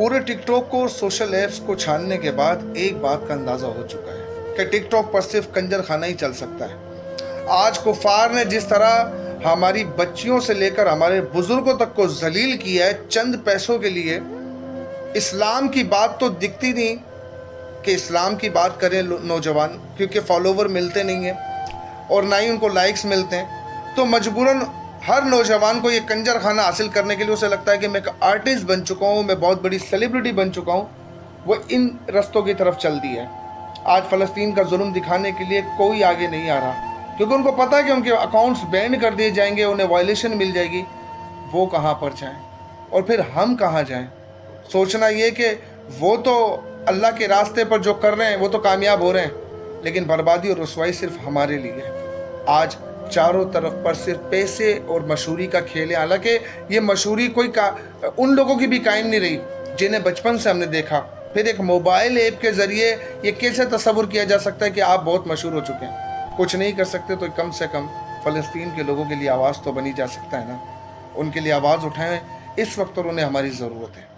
पूरे टिकटॉक को और सोशल ऐप्स को छानने के बाद एक बात का अंदाज़ा हो चुका है कि टिकटॉक पर सिर्फ कंजर खाना ही चल सकता है। आज कुफार ने जिस तरह हमारी बच्चियों से लेकर हमारे बुजुर्गों तक को जलील किया है चंद पैसों के लिए, इस्लाम की बात तो दिखती नहीं कि इस्लाम की बात करें नौजवान, क्योंकि फॉलोवर मिलते नहीं हैं और ना ही उनको लाइक्स मिलते हैं। तो मजबूरन हर नौजवान को ये कंजर खाना हासिल करने के लिए उसे लगता है कि मैं एक आर्टिस्ट बन चुका हूँ, मैं बहुत बड़ी सेलिब्रिटी बन चुका हूँ, वो इन रस्तों की तरफ चल दी है। आज फ़लस्तीन का जुल्म दिखाने के लिए कोई आगे नहीं आ रहा, क्योंकि उनको पता है कि उनके अकाउंट्स बैन कर दिए जाएंगे, उन्हें वायलेशन मिल जाएगी। वो कहाँ पर जाएं और फिर हम कहाँ जाएं? सोचना ये कि वो तो अल्लाह के रास्ते पर जो कर रहे हैं वो तो कामयाब हो रहे हैं, लेकिन बर्बादी और रसवाई सिर्फ हमारे लिए है। आज चारों तरफ पर सिर्फ पैसे और मशहूरी का खेल है। हालांकि ये मशहूरी उन लोगों की भी कायम नहीं रही जिन्हें बचपन से हमने देखा। फिर एक मोबाइल ऐप के ज़रिए ये कैसे तस्वुर किया जा सकता है कि आप बहुत मशहूर हो चुके हैं? कुछ नहीं कर सकते तो कम से कम फ़लस्तीन के लोगों के लिए आवाज़ तो बनी जा सकता है ना। उनके लिए आवाज़ उठाएं इस वक्त और उन्हें हमारी ज़रूरत है।